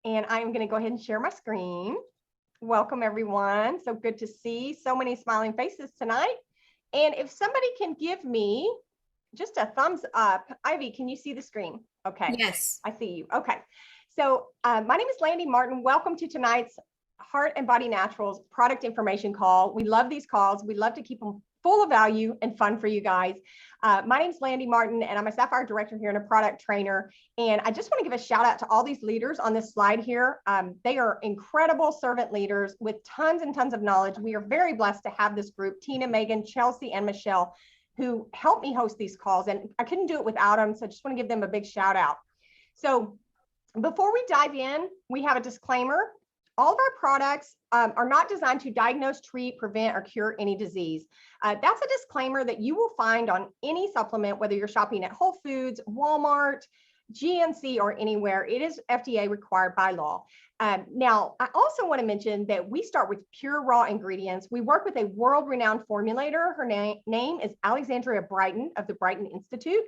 and I'm going to go ahead and share my screen. Welcome, everyone. So good to see so many smiling faces tonight. And if somebody can give me just a thumbs up. Ivy, can you see the screen? Okay. Yes. I see you. Okay. So my name is Landy Martin. Welcome to tonight's Heart and Body Naturals product information call. We love these calls. We love to keep them full of value and fun for you guys. My name is Landy Martin, and I'm a Sapphire Director here and a product trainer. And I just want to give a shout out to all these leaders on this slide here. They are incredible servant leaders with tons and tons of knowledge. We are very blessed to have this group, Tina, Megan, Chelsea, and Michelle, who helped me host these calls. And I couldn't do it without them. So I just want to give them a big shout out. So before we dive in, we have a disclaimer. All of our products are not designed to diagnose, treat, prevent, or cure any disease. That's a disclaimer that you will find on any supplement, whether you're shopping at Whole Foods, Walmart, GNC, or anywhere. It is FDA required by law. Now, I also want to mention that we start with pure raw ingredients. We work with a world-renowned formulator. Her name is Alexandria Brighton of the Brighton Institute.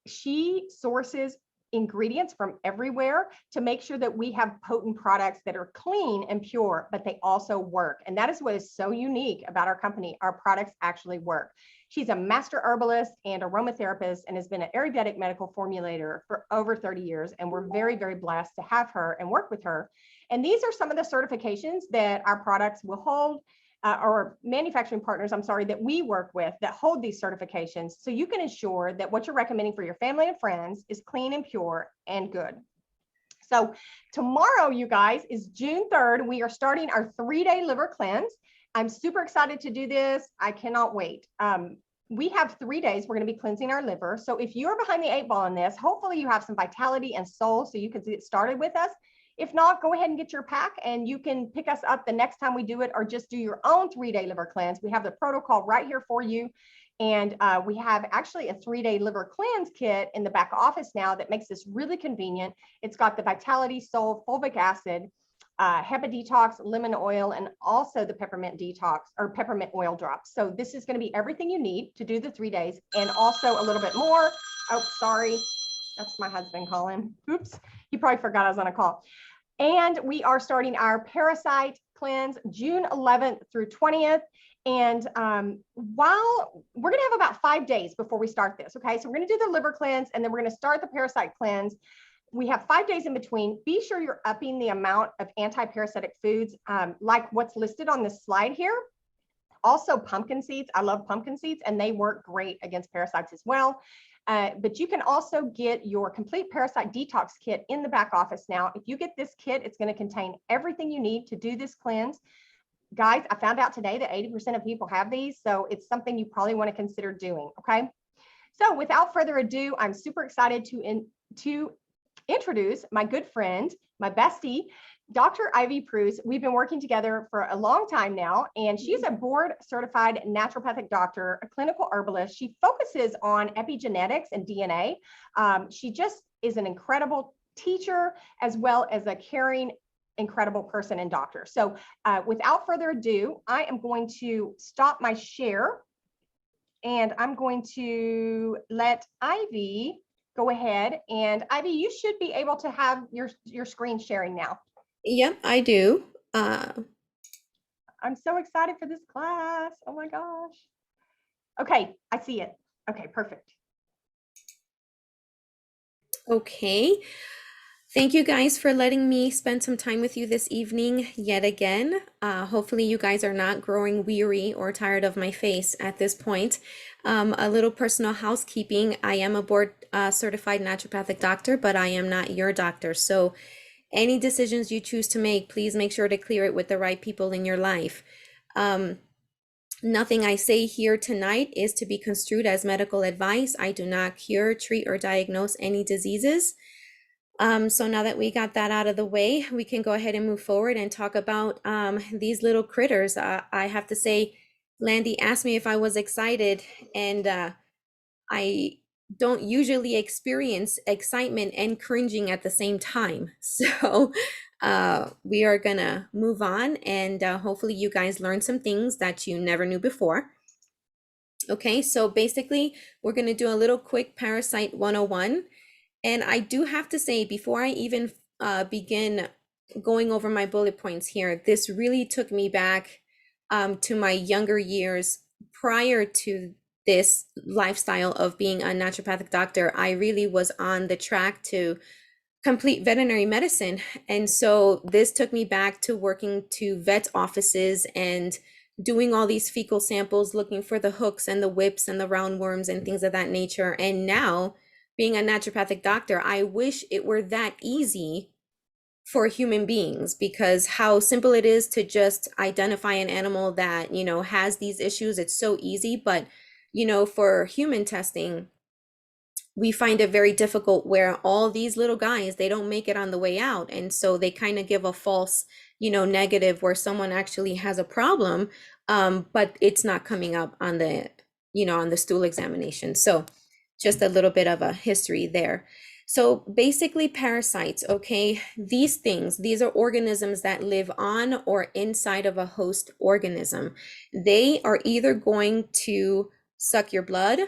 She sources ingredients from everywhere to make sure that we have potent products that are clean and pure, but they also work. And that is what is so unique about our company. Our products actually work. She's a master herbalist and aromatherapist and has been an Ayurvedic medical formulator for over 30 years. And we're very, very blessed to have her and work with her. And these are some of the certifications that our products will hold, or manufacturing partners, that we work with that hold these certifications, so you can ensure that what you're recommending for your family and friends is clean and pure and good. So tomorrow, you guys, is June 3rd. We are starting our 3-day liver cleanse. I'm super excited to do this. I cannot wait. We have 3 days. We're going to be cleansing our liver. So if you're behind the 8 ball on this, hopefully you have some vitality and soul so you can get started with us. If not, go ahead and get your pack and you can pick us up the next time we do it, or just do your own 3-day liver cleanse. We have the protocol right here for you. And we have actually a 3-day liver cleanse kit in the back office now that makes this really convenient. It's got the Vitality Soul, fulvic acid, HEPA detox, lemon oil, and also the peppermint detox or peppermint oil drops. So this is going to be everything you need to do the 3 days, and also a little bit more. Oh, sorry. That's my husband calling. Oops. He probably forgot I was on a call. And we are starting our Parasite cleanse June 11th through 20th. And while we're going to have about 5 days before we start this. Okay. So we're going to do the liver cleanse and then we're going to start the Parasite cleanse. We have 5 days in between. Be sure you're upping the amount of anti-parasitic foods, like what's listed on this slide here. Also pumpkin seeds. I love pumpkin seeds and they work great against parasites as well. But you can also get your complete parasite detox kit in the back office now. If you get this kit, it's going to contain everything you need to do this cleanse. Guys, I found out today that 80% of people have these, so it's something you probably want to consider doing, okay? So without further ado, I'm super excited to introduce my good friend, my bestie, Dr. Ivy Pruss. We've been working together for a long time now, and she's a board-certified naturopathic doctor, a clinical herbalist. She focuses on epigenetics and DNA. She just is an incredible teacher, as well as a caring, incredible person and doctor. So without further ado, I am going to stop my share, and I'm going to let Ivy go ahead. And Ivy, you should be able to have your screen sharing now. Yep, I do. I'm so excited for this class. Oh my gosh. Okay, I see it. Okay, perfect. Okay. Thank you guys for letting me spend some time with you this evening yet again. Hopefully you guys are not growing weary or tired of my face at this point. A little personal housekeeping. I am a board certified naturopathic doctor, but I am not your doctor. So any decisions you choose to make, please make sure to clear it with the right people in your life. Nothing I say here tonight is to be construed as medical advice. I do not cure, treat, or diagnose any diseases. So now that we got that out of the way, we can go ahead and move forward and talk about these little critters. I have to say, Landy asked me if I was excited, and I don't usually experience excitement and cringing at the same time. So we are gonna move on, and hopefully you guys learn some things that you never knew before. Okay, so basically we're gonna do a little quick Parasite 101. And I do have to say, before I even begin going over my bullet points here, this really took me back to my younger years prior to this lifestyle of being a naturopathic doctor. I really was on the track to complete veterinary medicine. And so this took me back to working to vet offices and doing all these fecal samples, looking for the hooks and the whips and the roundworms and things of that nature. And now, being a naturopathic doctor, I wish it were that easy for human beings, because how simple it is to just identify an animal that, has these issues. It's so easy, but for human testing, we find it very difficult where all these little guys, they don't make it on the way out. And so they kind of give a false, negative where someone actually has a problem, but it's not coming up on the, on the stool examination. So just a little bit of a history there. So basically parasites, okay, these are organisms that live on or inside of a host organism. They are either going to suck your blood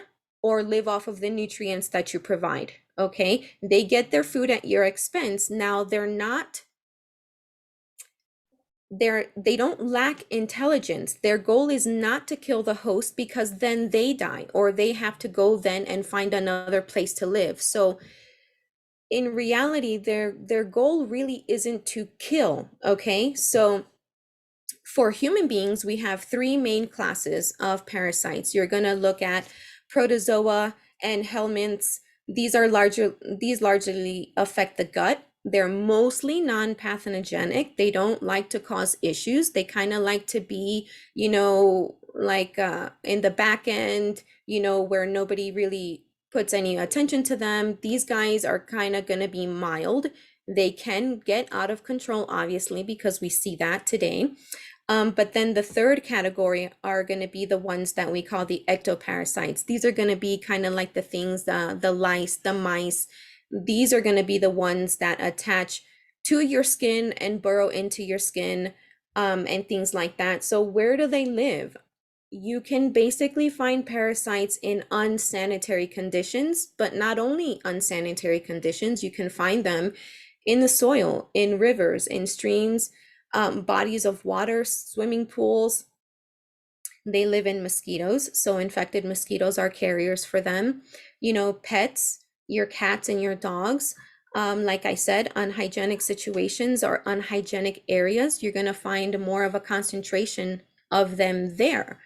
or live off of the nutrients that you provide. Okay, they get their food at your expense. Now they don't lack intelligence. Their goal is not to kill the host, because then they die or they have to go then and find another place to live. So in reality, their goal really isn't to kill. Okay, so for human beings, we have three main classes of parasites. You're going to look at protozoa and helminths. These largely affect the gut. They're mostly non-pathogenic. They don't like to cause issues. They kind of like to be, like in the back end, where nobody really puts any attention to them. These guys are kind of going to be mild. They can get out of control, obviously, because we see that today. But then the third category are going to be the ones that we call the ectoparasites. These are going to be kind of like the things, the lice, the mice. These are going to be the ones that attach to your skin and burrow into your skin, and things like that. So where do they live? You can basically find parasites in unsanitary conditions, but not only unsanitary conditions, you can find them in the soil, in rivers, in streams, bodies of water, swimming pools. They live in mosquitoes, so infected mosquitoes are carriers for them. Pets, your cats and your dogs. Like I said, unhygienic situations or unhygienic areas, you're going to find more of a concentration of them there.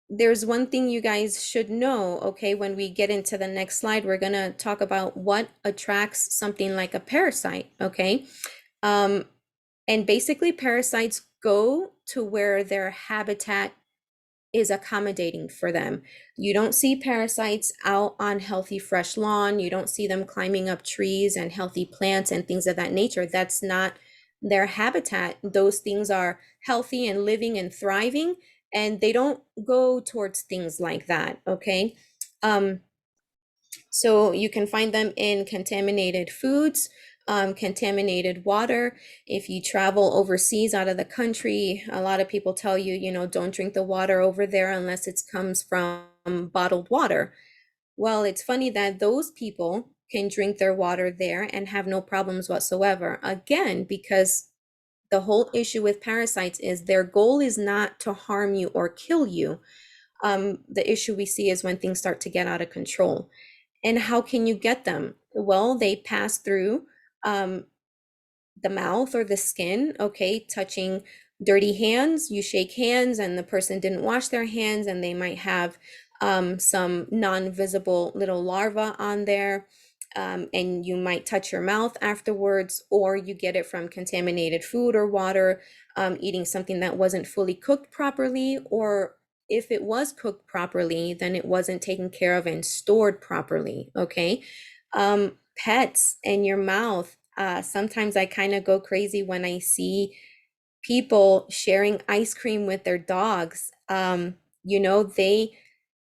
There's one thing you guys should know, okay? When we get into the next slide, we're going to talk about what attracts something like a parasite, okay? And basically parasites go to where their habitat is accommodating for them. You don't see parasites out on healthy fresh lawn. You don't see them climbing up trees and healthy plants and things of that nature. That's not their habitat. Those things are healthy and living and thriving, and they don't go towards things like that, okay? So you can find them in contaminated foods, contaminated water. If you travel overseas out of the country, a lot of people tell you, don't drink the water over there unless it comes from bottled water. Well, it's funny that those people can drink their water there and have no problems whatsoever. Again, because the whole issue with parasites is their goal is not to harm you or kill you. The issue we see is when things start to get out of control. And how can you get them? Well, they pass through the mouth or the skin, okay, touching dirty hands. You shake hands and the person didn't wash their hands, and they might have some non-visible little larvae on there. And you might touch your mouth afterwards, or you get it from contaminated food or water, eating something that wasn't fully cooked properly, or if it was cooked properly, then it wasn't taken care of and stored properly, okay? Pets and your mouth. Sometimes I kind of go crazy when I see people sharing ice cream with their dogs.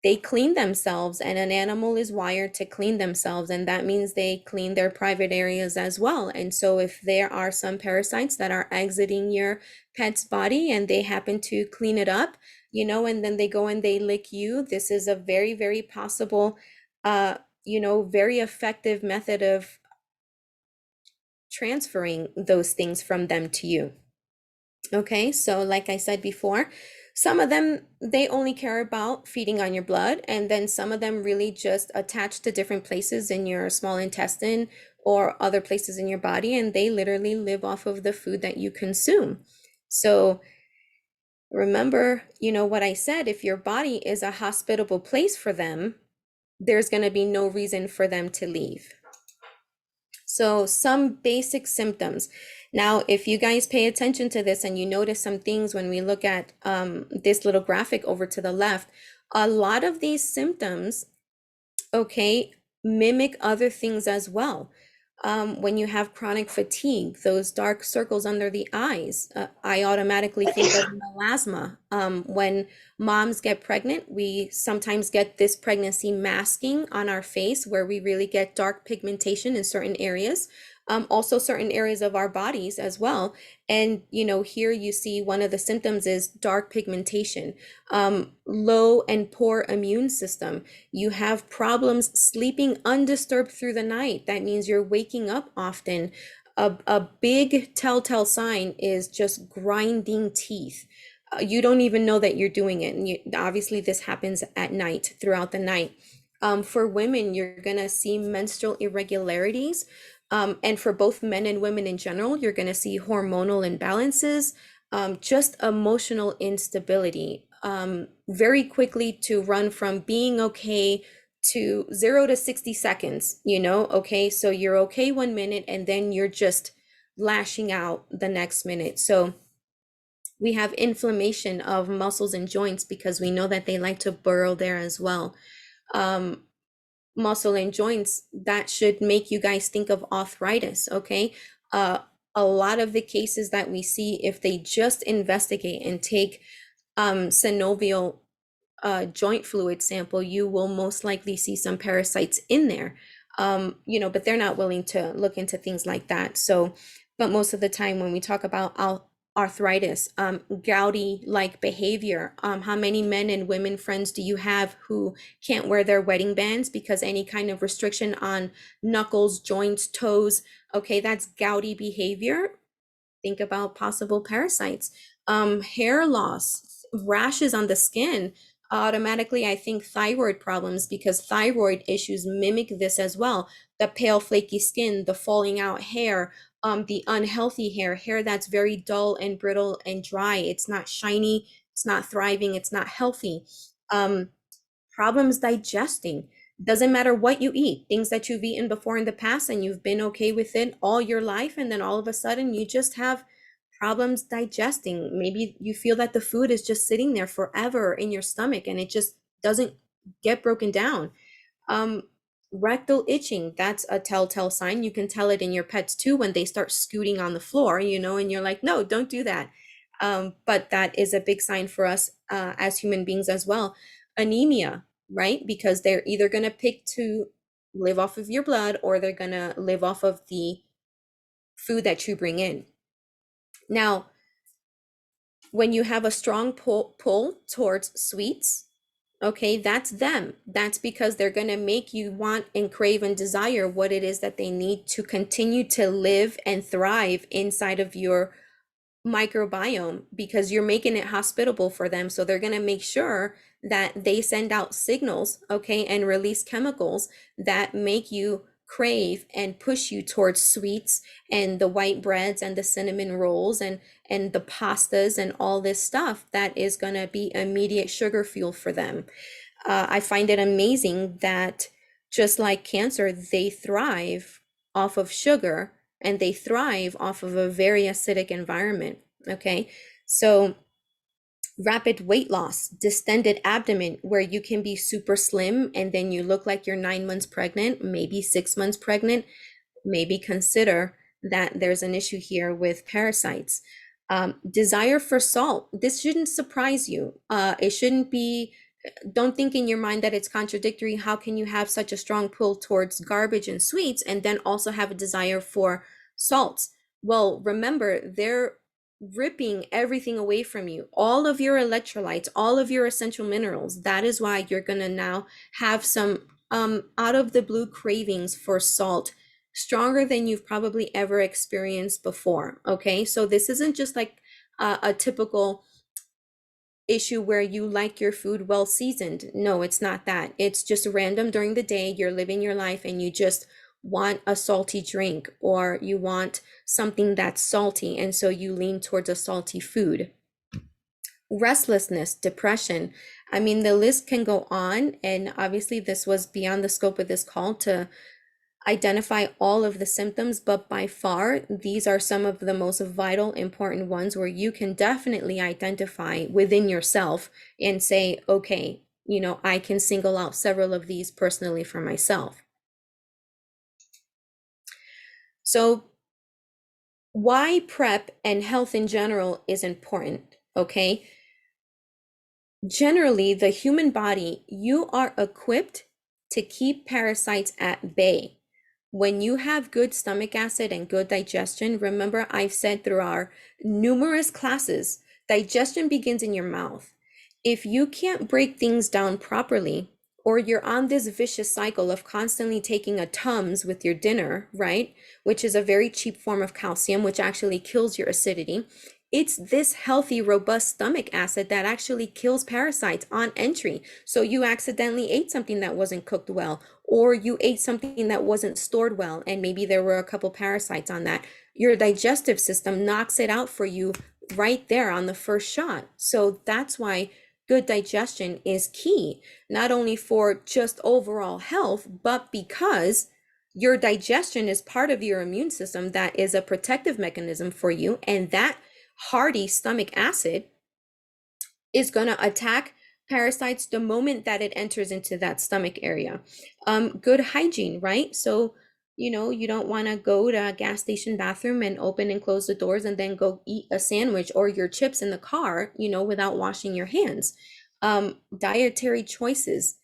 They clean themselves, and an animal is wired to clean themselves, and that means they clean their private areas as well. And so if there are some parasites that are exiting your pet's body and they happen to clean it up, and then they go and they lick you, this is a very, very possible, very effective method of transferring those things from them to you. Okay, so like I said before, some of them, they only care about feeding on your blood, and then some of them really just attach to different places in your small intestine or other places in your body, and they literally live off of the food that you consume. So remember, what I said, if your body is a hospitable place for them, there's going to be no reason for them to leave. So some basic symptoms. Now, if you guys pay attention to this and you notice some things when we look at this little graphic over to the left, a lot of these symptoms, okay, mimic other things as well. When you have chronic fatigue, those dark circles under the eyes, I automatically think of melasma. When moms get pregnant, we sometimes get this pregnancy masking on our face where we really get dark pigmentation in certain areas. Also certain areas of our bodies as well. And, here you see one of the symptoms is dark pigmentation, low and poor immune system. You have problems sleeping undisturbed through the night. That means you're waking up often. A big telltale sign is just grinding teeth. You don't even know that you're doing it. And obviously this happens at night, throughout the night. For women, you're gonna see menstrual irregularities. And for both men and women in general, you're gonna see hormonal imbalances, just emotional instability. Very quickly to run from being okay to 0 to 60 seconds, okay? So you're okay 1 minute and then you're just lashing out the next minute. So we have inflammation of muscles and joints because we know that they like to burrow there as well. Muscle and joints, that should make you guys think of arthritis, okay? A lot of the cases that we see, if they just investigate and take synovial joint fluid sample, you will most likely see some parasites in there. But they're not willing to look into things like that. So, but most of the time when we talk about arthritis, gouty-like behavior, how many men and women friends do you have who can't wear their wedding bands because any kind of restriction on knuckles, joints, toes? Okay, that's gouty behavior. Think about possible parasites. Hair loss, rashes on the skin. Automatically, I think thyroid problems because thyroid issues mimic this as well. The pale, flaky skin, the falling out hair, the unhealthy hair that's very dull and brittle and dry. It's not shiny, it's not thriving, it's not healthy. Problems digesting. Doesn't matter what you eat, things that you've eaten before in the past and you've been okay with it all your life, and then all of a sudden you just have problems digesting. Maybe you feel that the food is just sitting there forever in your stomach and it just doesn't get broken down. Rectal itching, that's a telltale sign. You can tell it in your pets too when they start scooting on the floor, and you're like, no, don't do that. But that is a big sign for us as human beings as well. Anemia, right? Because they're either going to pick to live off of your blood or they're going to live off of the food that you bring in. Now, when you have a strong pull towards sweets, okay, that's them. That's because they're going to make you want and crave and desire what it is that they need to continue to live and thrive inside of your microbiome, because you're making it hospitable for them. So they're going to make sure that they send out signals, okay, and release chemicals that make you crave and push you towards sweets and the white breads and the cinnamon rolls and the pastas and all this stuff that is going to be immediate sugar fuel for them. I find it amazing that just like cancer, they thrive off of sugar and they thrive off of a very acidic environment. Okay, so rapid weight loss, distended abdomen, where you can be super slim and then you look like you're 9 months pregnant, maybe 6 months pregnant, maybe consider that there's an issue here with parasites. Desire for salt, this shouldn't surprise you. It shouldn't be, don't think in your mind that it's contradictory. How can you have such a strong pull towards garbage and sweets and then also have a desire for salts? Well, remember, they're ripping everything away from you, all of your electrolytes, all of your essential minerals. That is why you're gonna now have some out of the blue cravings for salt stronger than you've probably ever experienced before. Okay, so this isn't just like a typical issue where you like your food well seasoned. No, it's not that. It's just random during the day. You're living your life and you just want a salty drink, or you want something that's salty, and so you lean towards a salty food. Restlessness, depression. I mean, the list can go on, and obviously this was beyond the scope of this call to identify all of the symptoms, but by far, these are some of the most vital, important ones where you can definitely identify within yourself and say, okay, I can single out several of these personally for myself. So, why prep and health in general is important, okay? Generally, the human body, you are equipped to keep parasites at bay. When you have good stomach acid and good digestion, remember I've said through our numerous classes, digestion begins in your mouth. If you can't break things down properly, or you're on this vicious cycle of constantly taking a Tums with your dinner, right? Which is a very cheap form of calcium, which actually kills your acidity. It's this healthy, robust stomach acid that actually kills parasites on entry. So you accidentally ate something that wasn't cooked well, or you ate something that wasn't stored well, and maybe there were a couple parasites on that. Your digestive system knocks it out for you right there on the first shot. So that's why good digestion is key, not only for just overall health, but because your digestion is part of your immune system that is a protective mechanism for you, and that hearty stomach acid is going to attack parasites the moment that it enters into that stomach area. Good hygiene, right? So, you don't want to go to a gas station bathroom and open and close the doors and then go eat a sandwich or your chips in the car, without washing your hands. Dietary choices.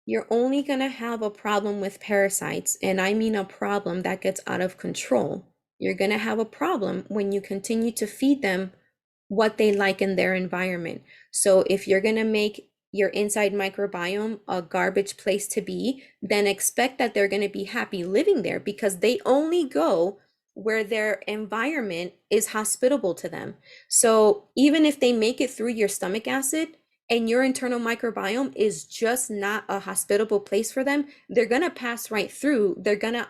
You're only going to have a problem with parasites, and I mean a problem that gets out of control. You're going to have a problem when you continue to feed them what they like in their environment. So if you're going to make your inside microbiome a garbage place to be, then expect that they're going to be happy living there, because they only go where their environment is hospitable to them. So even if they make it through your stomach acid and your internal microbiome is just not a hospitable place for them, they're going to pass right through. They're going to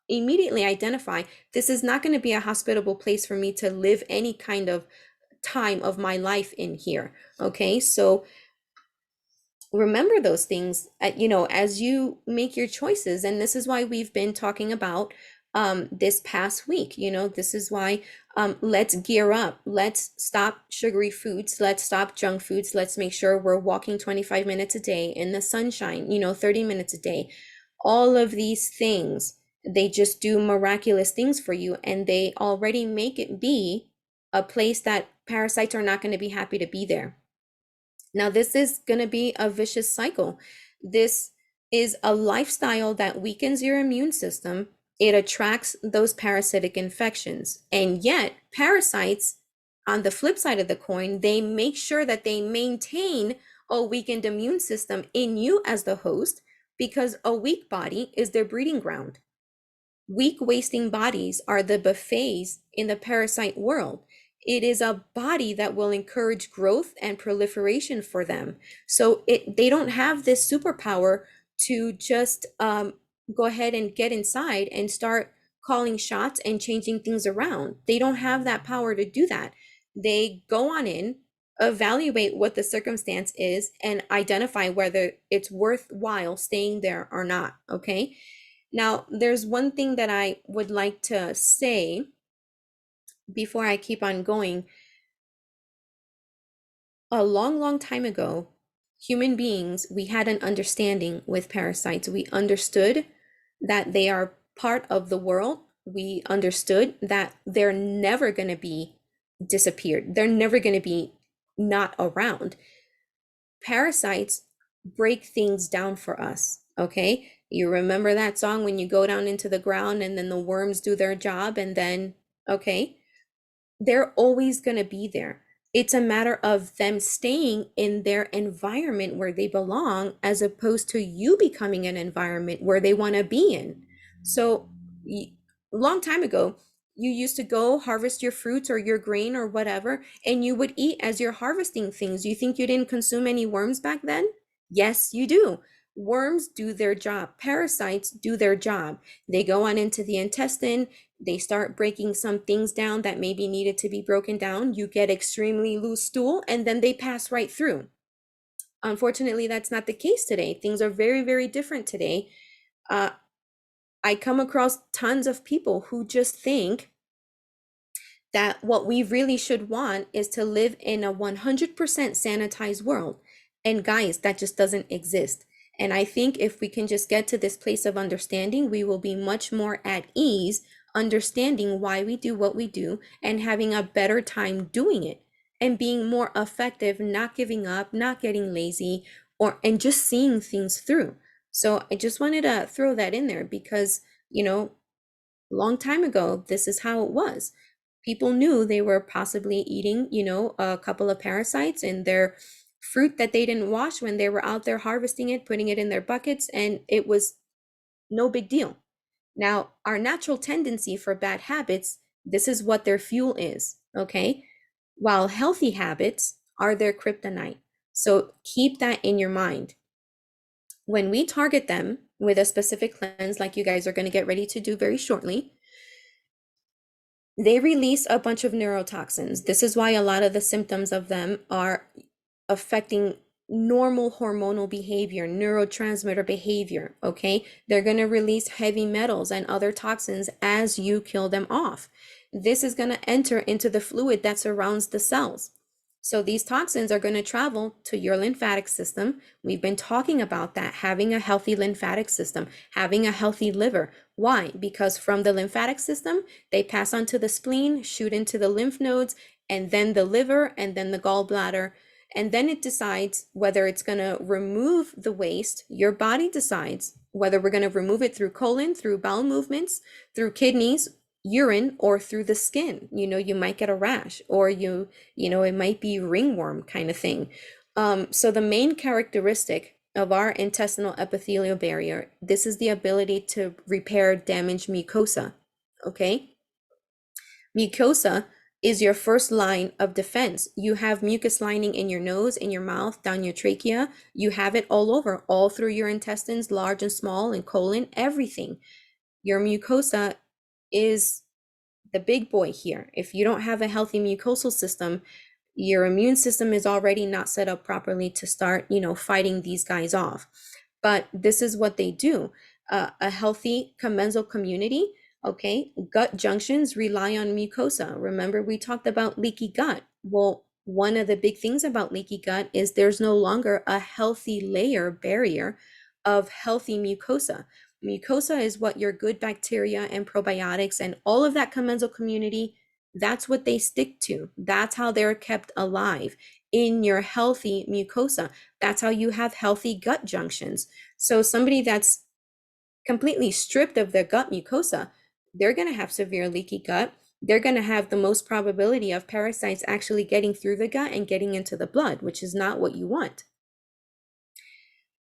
immediately identify, this is not going to be a hospitable place for me to live any kind of time of my life in here. Okay, so remember those things, as you make your choices. And this is why we've been talking about this past week. This is why let's gear up. Let's stop sugary foods. Let's stop junk foods. Let's make sure we're walking 25 minutes a day in the sunshine, 30 minutes a day. All of these things, they just do miraculous things for you, and they already make it be a place that parasites are not going to be happy to be there. Now, this is going to be a vicious cycle. This is a lifestyle that weakens your immune system. It attracts those parasitic infections. And yet, parasites, on the flip side of the coin, they make sure that they maintain a weakened immune system in you as the host, because a weak body is their breeding ground. Weak, wasting bodies are the buffets in the parasite world. It is a body that will encourage growth and proliferation for them. So they don't have this superpower to just go ahead and get inside and start calling shots and changing things around. They don't have that power to do that. They go on in, evaluate what the circumstance is, and identify whether it's worthwhile staying there or not. Okay. Now, there's one thing that I would like to say before I keep on going. A long, long time ago, human beings, we had an understanding with parasites. We understood that they are part of the world. We understood that they're never going to be disappeared. They're never going to be not around. Parasites break things down for us, okay? You remember that song, when you go down into the ground and then the worms do their job, and then, okay, they're always going to be there. It's a matter of them staying in their environment where they belong, as opposed to you becoming an environment where they want to be in. So long time ago, you used to go harvest your fruits or your grain or whatever, and you would eat as you're harvesting things. You think you didn't consume any worms back then? Yes, you do. Worms do their job. Parasites do their job. They go on into the intestine. They start breaking some things down that maybe needed to be broken down. You get extremely loose stool, and then they pass right through. Unfortunately, that's not the case today. Things are very, very different today. Uh, I come across tons of people who just think that what we really should want is to live in a 100% sanitized world. And guys, that just doesn't exist. And I think if we can just get to this place of understanding, we will be much more at ease, understanding why we do what we do and having a better time doing it and being more effective, not giving up, not getting lazy, and just seeing things through. So I just wanted to throw that in there because, long time ago, this is how it was. People knew they were possibly eating, a couple of parasites in their fruit that they didn't wash when they were out there harvesting it, putting it in their buckets, and it was no big deal. Now, our natural tendency for bad habits, this is what their fuel is, okay? While healthy habits are their kryptonite. So keep that in your mind. When we target them with a specific cleanse, like you guys are going to get ready to do very shortly, they release a bunch of neurotoxins. This is why a lot of the symptoms of them are affecting normal hormonal behavior, neurotransmitter behavior, okay? They're going to release heavy metals and other toxins as you kill them off. This is going to enter into the fluid that surrounds the cells. So these toxins are going to travel to your lymphatic system. We've been talking about that, having a healthy lymphatic system, having a healthy liver. Why? Because from the lymphatic system, they pass on to the spleen, shoot into the lymph nodes, and then the liver, and then the gallbladder. And then it decides whether it's going to remove the waste. Your body decides whether we're going to remove it through colon, through bowel movements, through kidneys, urine, or through the skin. You might get a rash, or it might be ringworm kind of thing. So the main characteristic of our intestinal epithelial barrier, this is the ability to repair damaged mucosa, okay? Mucosa is your first line of defense. You have mucus lining in your nose, in your mouth, down your trachea. You have it all over, all through your intestines, large and small, and colon, everything. Your mucosa is the big boy here. If you don't have a healthy mucosal system, your immune system is already not set up properly to start, fighting these guys off. But this is what they do. A healthy commensal community, okay, gut junctions rely on mucosa. Remember, we talked about leaky gut. Well, one of the big things about leaky gut is there's no longer a healthy layer barrier of healthy mucosa. Mucosa is what your good bacteria and probiotics and all of that commensal community, that's what they stick to. That's how they're kept alive in your healthy mucosa. That's how you have healthy gut junctions. So somebody that's completely stripped of their gut mucosa, they're going to have severe leaky gut. They're going to have the most probability of parasites actually getting through the gut and getting into the blood, which is not what you want.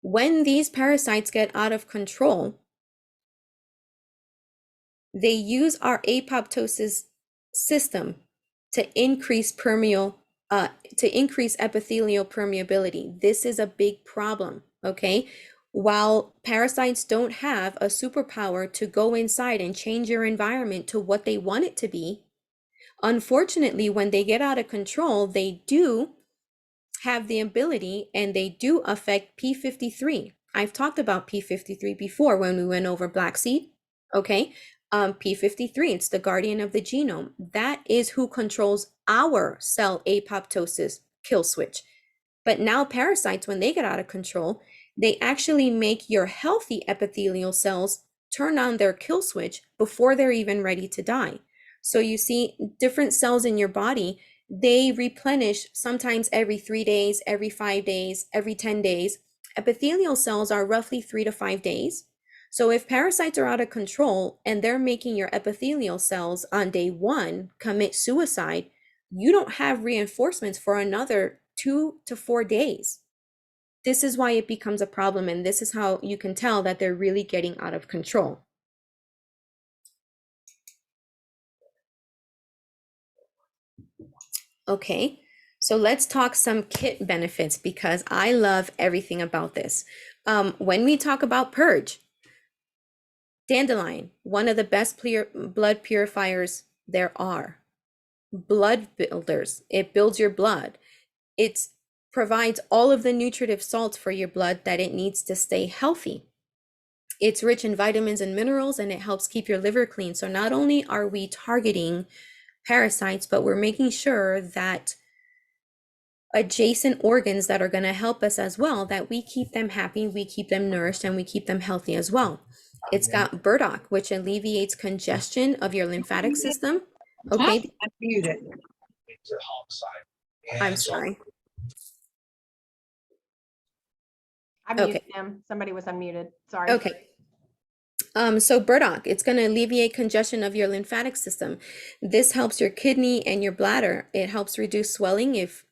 When these parasites get out of control, they use our apoptosis system to increase epithelial permeability. This is a big problem, okay? While parasites don't have a superpower to go inside and change your environment to what they want it to be, unfortunately, when they get out of control, they do have the ability and they do affect P53. I've talked about P53 before when we went over black seed, okay? P53, it's the guardian of the genome. That is who controls our cell apoptosis kill switch. But now parasites, when they get out of control, they actually make your healthy epithelial cells turn on their kill switch before they're even ready to die. So you see different cells in your body, they replenish sometimes every 3 days, every 5 days, every 10 days. Epithelial cells are roughly 3 to 5 days. So if parasites are out of control and they're making your epithelial cells on day 1 commit suicide, you don't have reinforcements for another 2 to 4 days. This is why it becomes a problem, and this is how you can tell that they're really getting out of control. Okay, so let's talk some kit benefits because I love everything about this. When we talk about purge, dandelion, one of the best blood purifiers there are. Blood builders, it builds your blood. It provides all of the nutritive salts for your blood that it needs to stay healthy. It's rich in vitamins and minerals, and it helps keep your liver clean. So not only are we targeting parasites, but we're making sure that adjacent organs that are going to help us as well, that we keep them happy, we keep them nourished, and we keep them healthy as well. It's got burdock, which alleviates congestion of your lymphatic system. Okay. Muted. I'm sorry. I muted him. Somebody was unmuted. Sorry. Okay. So burdock, it's going to alleviate congestion of your lymphatic system. This helps your kidney and your bladder. It helps reduce swelling if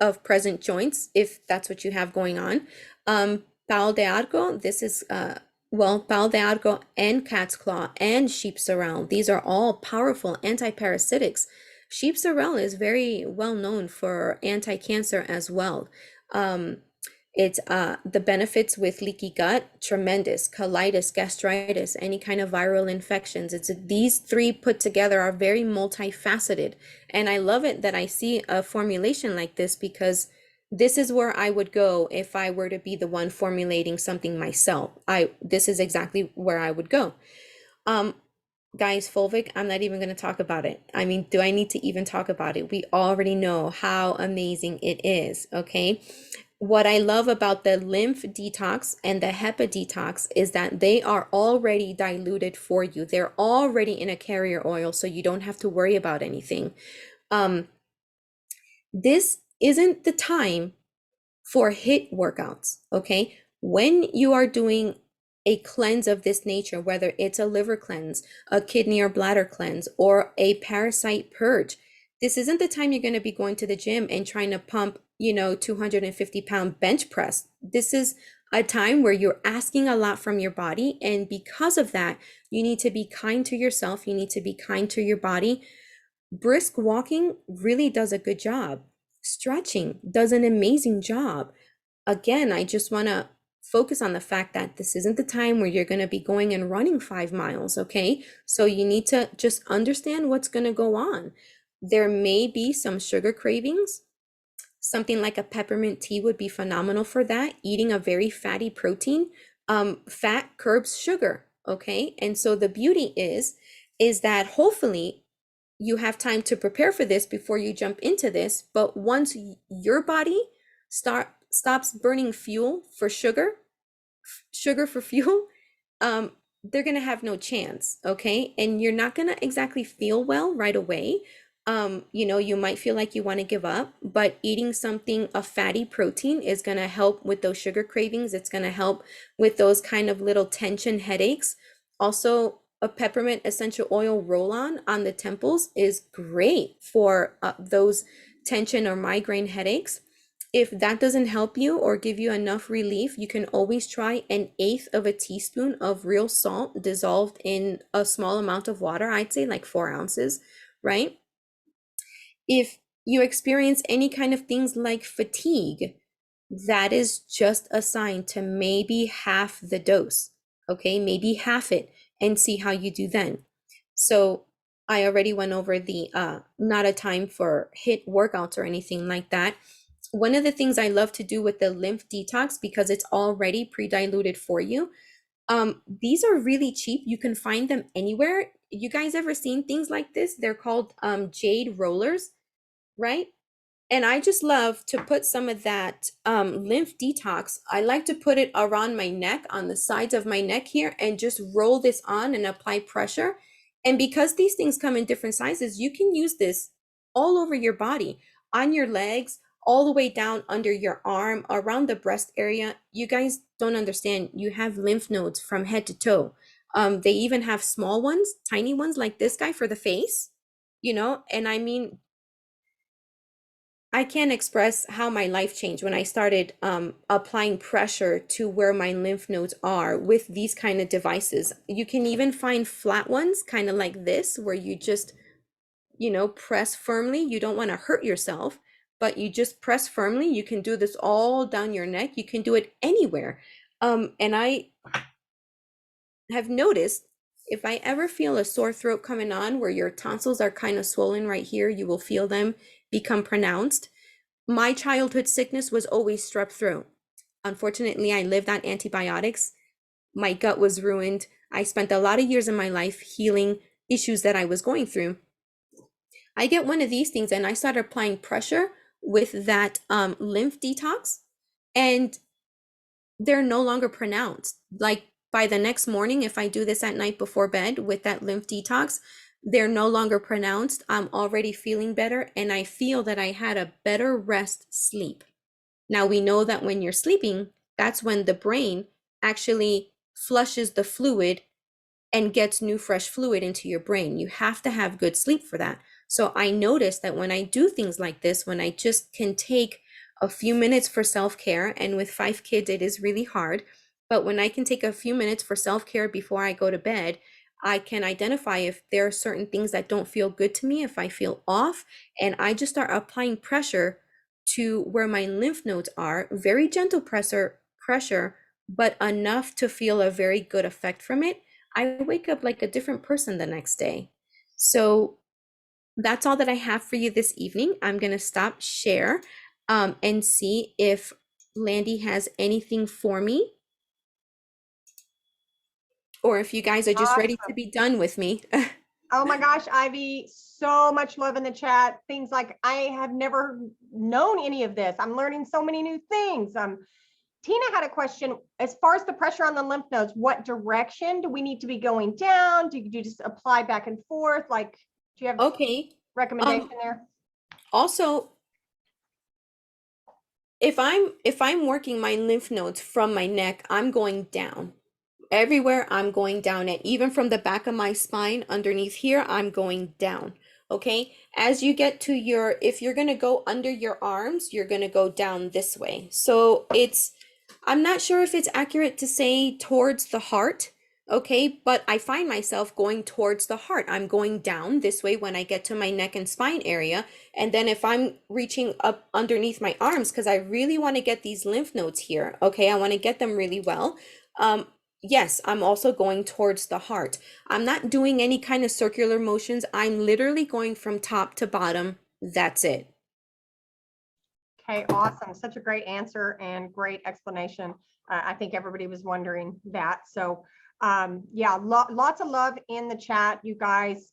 of present joints, if that's what you have going on. Pal de arco, this is pal de arco and cat's claw and sheep sorrel. These are all powerful antiparasitics. Sheep sorrel is very well known for anti-cancer as well. It's the benefits with leaky gut, tremendous. Colitis, gastritis, any kind of viral infections. It's these three put together are very multifaceted. And I love it that I see a formulation like this because this is where I would go if I were to be the one formulating something myself. This is exactly where I would go. Guys, fulvic, I'm not even going to talk about it. I mean, do I need to even talk about it? We already know how amazing it is, okay? What I love about the lymph detox and the HEPA detox is that they are already diluted for you. They're already in a carrier oil, so you don't have to worry about anything. This isn't the time for HIIT workouts, okay? When you are doing a cleanse of this nature, whether it's a liver cleanse, a kidney or bladder cleanse, or a parasite purge, this isn't the time you're going to be going to the gym and trying to pump 250-pound bench press. This is a time where you're asking a lot from your body. And because of that, you need to be kind to yourself. You need to be kind to your body. Brisk walking really does a good job. Stretching does an amazing job. Again, I just want to focus on the fact that this isn't the time where you're going to be going and running 5 miles. Okay. So you need to just understand what's going to go on. There may be some sugar cravings. Something like a peppermint tea would be phenomenal for that. Eating a very fatty protein, fat curbs sugar, okay? And so the beauty is that hopefully you have time to prepare for this before you jump into this. But once your body stops burning fuel for sugar for fuel, they're gonna have no chance, okay? And you're not gonna exactly feel well right away. You might feel like you want to give up, but eating something, a fatty protein, is going to help with those sugar cravings. It's going to help with those kind of little tension headaches. Also, a peppermint essential oil roll-on the temples is great for those tension or migraine headaches. If that doesn't help you or give you enough relief, you can always try 1/8 of a teaspoon of real salt dissolved in a small amount of water. I'd say like 4 ounces, right? If you experience any kind of things like fatigue, that is just a sign to maybe half the dose, okay? Maybe half it and see how you do then. So I already went over the not a time for HIIT workouts or anything like that. One of the things I love to do with the lymph detox, because it's already pre-diluted for you, these are really cheap. You can find them anywhere. You guys ever seen things like this? They're called jade rollers, right? And I just love to put some of that lymph detox. I like to put it around my neck, on the sides of my neck here, and just roll this on and apply pressure. And because these things come in different sizes, you can use this all over your body, on your legs, all the way down under your arm, around the breast area. You guys don't understand. You have lymph nodes from head to toe. They even have small ones, tiny ones like this guy for the face, and I mean, I can't express how my life changed when I started applying pressure to where my lymph nodes are with these kind of devices. You can even find flat ones, kind of like this, where you just press firmly. You don't want to hurt yourself, but you just press firmly. You can do this all down your neck. You can do it anywhere. And I have noticed if I ever feel a sore throat coming on where your tonsils are kind of swollen right here, you will feel them become pronounced. My childhood sickness was always strep throat. Unfortunately, I lived on antibiotics. My gut was ruined. I spent a lot of years in my life healing issues that I was going through. I get one of these things and I start applying pressure with that lymph detox, and they're no longer pronounced. Like by the next morning, if I do this at night before bed with that lymph detox, they're no longer pronounced. I'm already feeling better, and I feel that I had a better rest sleep. Now we know that when you're sleeping, that's when the brain actually flushes the fluid and gets new fresh fluid into your brain. You have to have good sleep for that. So I notice that when I do things like this, when I just can take a few minutes for self-care, and with 5 kids, it is really hard, but when I can take a few minutes for self-care before I go to bed, I can identify if there are certain things that don't feel good to me, if I feel off, and I just start applying pressure to where my lymph nodes are, very gentle pressure, but enough to feel a very good effect from it. I wake up like a different person the next day. So that's all that I have for you this evening. I'm going to stop share and see if Landy has anything for me, or if you guys are just ready to Awesome. be done with me. Oh my gosh, Ivy, so much love in the chat. Things like I have never known any of this. I'm learning so many new things. Tina had a question as far as the pressure on the lymph nodes. What direction do we need to be going down? Do you just apply back and forth? Like, do you have Okay. recommendation there? Also, if I'm working my lymph nodes from my neck, I'm going down. Everywhere I'm going down, and even from the back of my spine underneath here, I'm going down. Okay, as you get to if you're gonna go under your arms, you're gonna go down this way. So I'm not sure if it's accurate to say towards the heart. Okay, but I find myself going towards the heart. I'm going down this way when I get to my neck and spine area. And then if I'm reaching up underneath my arms, because I really want to get these lymph nodes here, okay, I want to get them really well. Yes, I'm also going towards the heart. I'm not doing any kind of circular motions. I'm literally going from top to bottom. That's it. Okay, awesome. Such a great answer and great explanation. I think everybody was wondering that. So yeah, lots of love in the chat, you guys.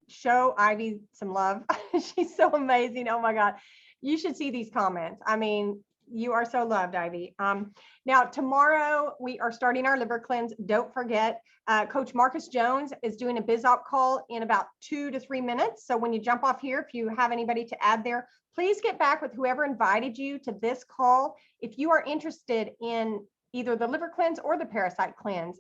Show Ivy some love. She's so amazing. Oh my God. You should see these comments. I mean, you are so loved, Ivy. Now, tomorrow we are starting our liver cleanse. Don't forget, Coach Marcus Jones is doing a BizOp call in about 2 to 3 minutes. So when you jump off here, if you have anybody to add there, please get back with whoever invited you to this call. If you are interested in either the liver cleanse or the parasite cleanse,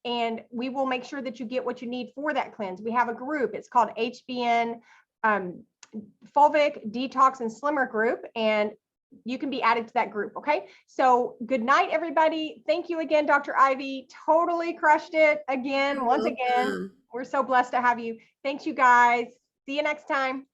and we will make sure that you get what you need for that cleanse. We have a group. It's called HBN Fulvic Detox and Slimmer Group, and you can be added to that group. Okay, so good night, everybody. Thank you again, Dr. Ivy. Totally crushed it again. Once again, we're so blessed to have you. Thanks, you guys. See you next time.